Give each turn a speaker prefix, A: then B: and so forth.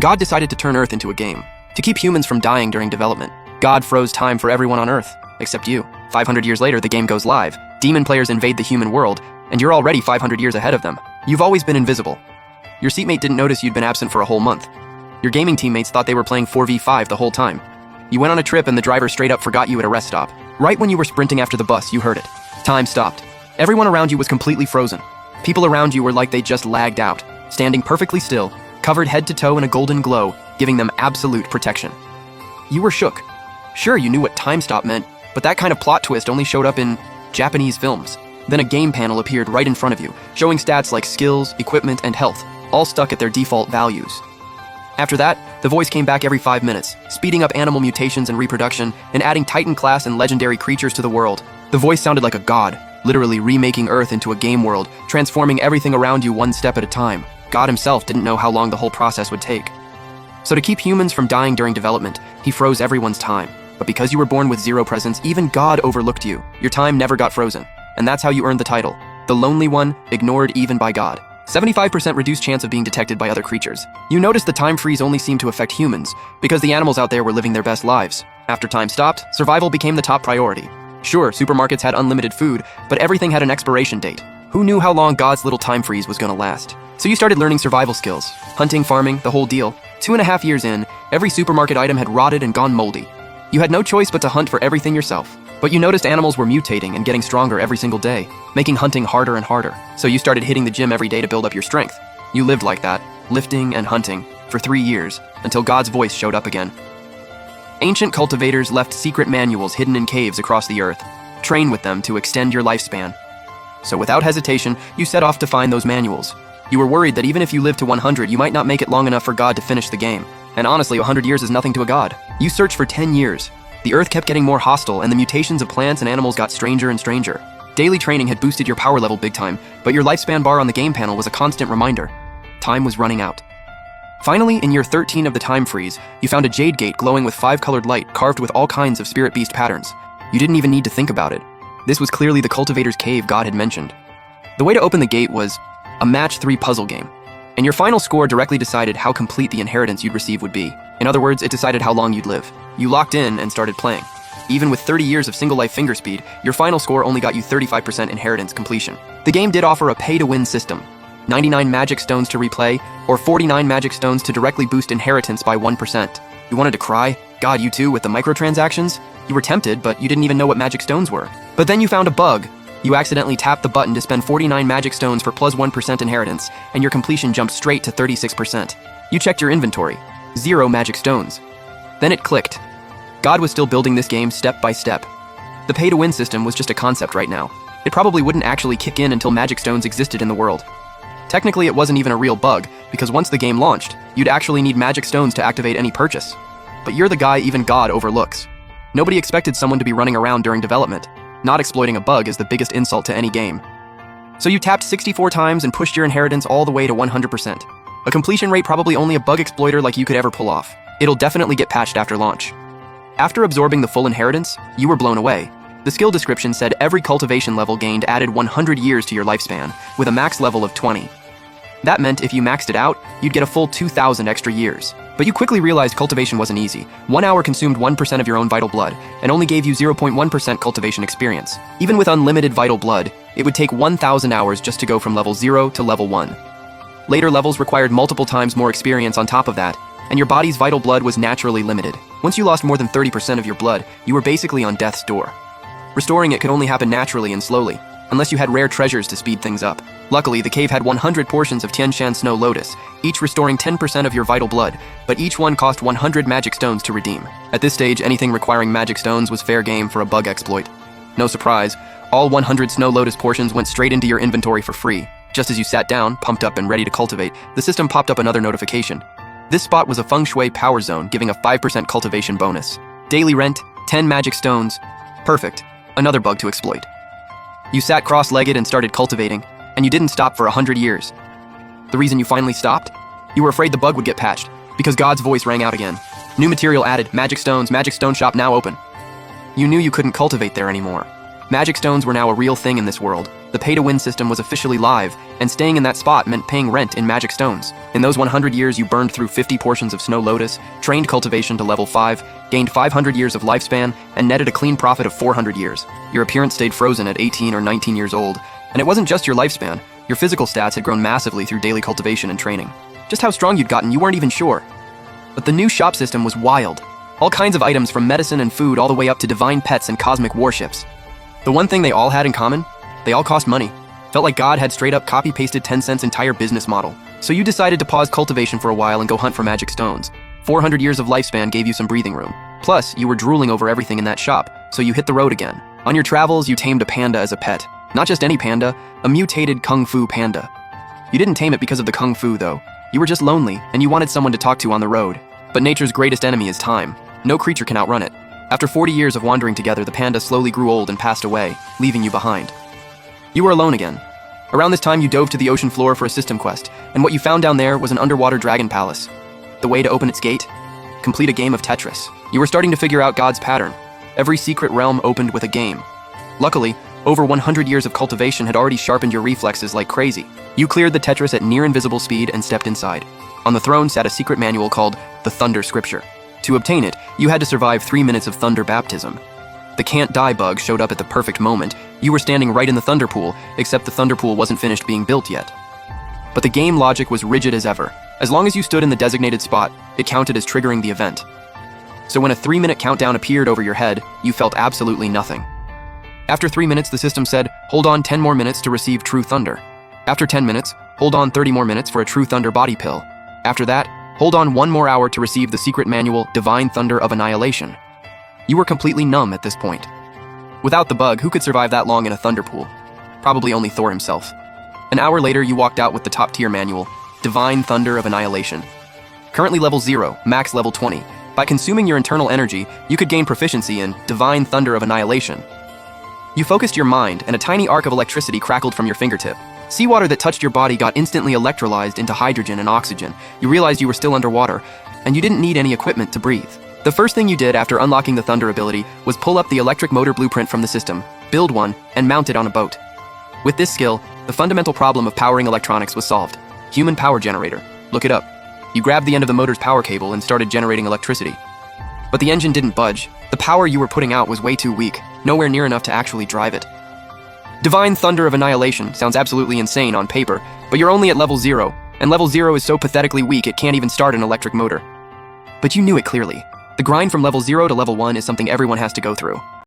A: God decided to turn Earth into a game, to keep humans from dying during development. God froze time for everyone on Earth, except you. 500 years later, the game goes live. Demon players invade the human world, and you're already 500 years ahead of them. You've always been invisible. Your seatmate didn't notice you'd been absent for a whole month. Your gaming teammates thought they were playing 4v5 the whole time. You went on a trip and the driver straight up forgot you at a rest stop. Right when you were sprinting after the bus, you heard it. Time stopped. Everyone around you was completely frozen. People around you were like they just lagged out, standing perfectly still, covered head to toe in a golden glow, giving them absolute protection. You were shook. Sure, you knew what time stop meant, but that kind of plot twist only showed up in Japanese films. Then a game panel appeared right in front of you, showing stats like skills, equipment, and health, all stuck at their default values. After that, the voice came back every 5 minutes, speeding up animal mutations and reproduction, and adding Titan class and legendary creatures to the world. The voice sounded like a god, literally remaking Earth into a game world, transforming everything around you one step at a time. God himself didn't know how long the whole process would take. So to keep humans from dying during development, he froze everyone's time. But because you were born with zero presence, even God overlooked you. Your time never got frozen. And that's how you earned the title. The Lonely One, ignored even by God. 75% reduced chance of being detected by other creatures. You noticed the time freeze only seemed to affect humans, because the animals out there were living their best lives. After time stopped, survival became the top priority. Sure, supermarkets had unlimited food, but everything had an expiration date. Who knew how long God's little time freeze was gonna last? So you started learning survival skills. Hunting, farming, the whole deal. 2.5 years in, every supermarket item had rotted and gone moldy. You had no choice but to hunt for everything yourself. But you noticed animals were mutating and getting stronger every single day, making hunting harder and harder. So you started hitting the gym every day to build up your strength. You lived like that, lifting and hunting, for 3 years, until God's voice showed up again. Ancient cultivators left secret manuals hidden in caves across the earth. Train with them to extend your lifespan. So without hesitation, you set off to find those manuals. You were worried that even if you lived to 100, you might not make it long enough for God to finish the game. And honestly, 100 years is nothing to a god. You searched for 10 years. The earth kept getting more hostile, and the mutations of plants and animals got stranger and stranger. Daily training had boosted your power level big time, but your lifespan bar on the game panel was a constant reminder. Time was running out. Finally, in year 13 of the time freeze, you found a jade gate glowing with 5-colored light carved with all kinds of spirit beast patterns. You didn't even need to think about it. This was clearly the cultivator's cave God had mentioned. The way to open the gate was a match 3 puzzle game, and your final score directly decided how complete the inheritance you'd receive would be. In other words, it decided how long you'd live. You locked in and started playing. Even with 30 years of single-life finger speed, your final score only got you 35% inheritance completion. The game did offer a pay-to-win system. 99 magic stones to replay, or 49 magic stones to directly boost inheritance by 1%. You wanted to cry? God, you too, with the microtransactions? You were tempted, but you didn't even know what magic stones were. But then you found a bug. You accidentally tapped the button to spend 49 magic stones for plus 1% inheritance, and your completion jumped straight to 36%. You checked your inventory. 0 magic stones. Then it clicked. God was still building this game step by step. The pay-to-win system was just a concept right now. It probably wouldn't actually kick in until magic stones existed in the world. Technically, it wasn't even a real bug, because once the game launched, you'd actually need magic stones to activate any purchase. But you're the guy even God overlooks. Nobody expected someone to be running around during development. Not exploiting a bug is the biggest insult to any game. So you tapped 64 times and pushed your inheritance all the way to 100%. A completion rate probably only a bug exploiter like you could ever pull off. It'll definitely get patched after launch. After absorbing the full inheritance, you were blown away. The skill description said every cultivation level gained added 100 years to your lifespan, with a max level of 20. That meant if you maxed it out, you'd get a full 2,000 extra years. But you quickly realized cultivation wasn't easy. 1 hour consumed 1% of your own vital blood, and only gave you 0.1% cultivation experience. Even with unlimited vital blood, it would take 1,000 hours just to go from level 0 to level 1. Later levels required multiple times more experience on top of that, and your body's vital blood was naturally limited. Once you lost more than 30% of your blood, you were basically on death's door. Restoring it could only happen naturally and slowly, unless you had rare treasures to speed things up. Luckily, the cave had 100 portions of Tianshan Snow Lotus, each restoring 10% of your vital blood, but each one cost 100 magic stones to redeem. At this stage, anything requiring magic stones was fair game for a bug exploit. No surprise, all 100 Snow Lotus portions went straight into your inventory for free. Just as you sat down, pumped up and ready to cultivate, the system popped up another notification. This spot was a feng shui power zone, giving a 5% cultivation bonus. Daily rent, 10 magic stones. Perfect. Another bug to exploit. You sat cross-legged and started cultivating, and you didn't stop for 100 years. The reason you finally stopped? You were afraid the bug would get patched, because God's voice rang out again. New material added, magic stone shop now open. You knew you couldn't cultivate there anymore. Magic stones were now a real thing in this world. The pay-to-win system was officially live, and staying in that spot meant paying rent in magic stones. In those 100 years, you burned through 50 portions of Snow Lotus, trained cultivation to level 5, gained 500 years of lifespan, and netted a clean profit of 400 years. Your appearance stayed frozen at 18 or 19 years old, and it wasn't just your lifespan. Your physical stats had grown massively through daily cultivation and training. Just how strong you'd gotten, you weren't even sure. But the new shop system was wild. All kinds of items from medicine and food all the way up to divine pets and cosmic warships. The one thing they all had in common? They all cost money. Felt like God had straight up copy-pasted Tencent's entire business model. So you decided to pause cultivation for a while and go hunt for magic stones. 400 years of lifespan gave you some breathing room. Plus, you were drooling over everything in that shop, so you hit the road again. On your travels, you tamed a panda as a pet. Not just any panda, a mutated kung fu panda. You didn't tame it because of the kung fu, though. You were just lonely, and you wanted someone to talk to on the road. But nature's greatest enemy is time. No creature can outrun it. After 40 years of wandering together, the panda slowly grew old and passed away, leaving you behind. You were alone again. Around this time, you dove to the ocean floor for a system quest, and what you found down there was an underwater dragon palace. The way to open its gate? Complete a game of Tetris. You were starting to figure out God's pattern. Every secret realm opened with a game. Luckily, over 100 years of cultivation had already sharpened your reflexes like crazy. You cleared the Tetris at near invisible speed and stepped inside. On the throne sat a secret manual called the Thunder Scripture. To obtain it, you had to survive 3 minutes of thunder baptism. The can't die bug showed up at the perfect moment. You were standing right in the thunder pool, except the thunder pool wasn't finished being built yet. But the game logic was rigid as ever. As long as you stood in the designated spot, it counted as triggering the event. So when a 3-minute countdown appeared over your head, you felt absolutely nothing. After 3 minutes, the system said, hold on 10 more minutes to receive True Thunder. After 10 minutes, hold on 30 more minutes for a True Thunder body pill. After that, hold on 1 more hour to receive the secret manual, Divine Thunder of Annihilation. You were completely numb at this point. Without the bug, who could survive that long in a thunder pool? Probably only Thor himself. An hour later, you walked out with the top-tier manual, Divine Thunder of Annihilation. Currently level 0, max level 20. By consuming your internal energy, you could gain proficiency in Divine Thunder of Annihilation. You focused your mind, and a tiny arc of electricity crackled from your fingertip. Seawater that touched your body got instantly electrolyzed into hydrogen and oxygen. You realized you were still underwater, and you didn't need any equipment to breathe. The first thing you did after unlocking the Thunder ability was pull up the electric motor blueprint from the system, build one, and mount it on a boat. With this skill, the fundamental problem of powering electronics was solved. Human power generator. Look it up. You grabbed the end of the motor's power cable and started generating electricity. But the engine didn't budge. The power you were putting out was way too weak, nowhere near enough to actually drive it. Divine Thunder of Annihilation sounds absolutely insane on paper, but you're only at level 0, and level 0 is so pathetically weak it can't even start an electric motor. But you knew it clearly. The grind from level 0 to level 1 is something everyone has to go through.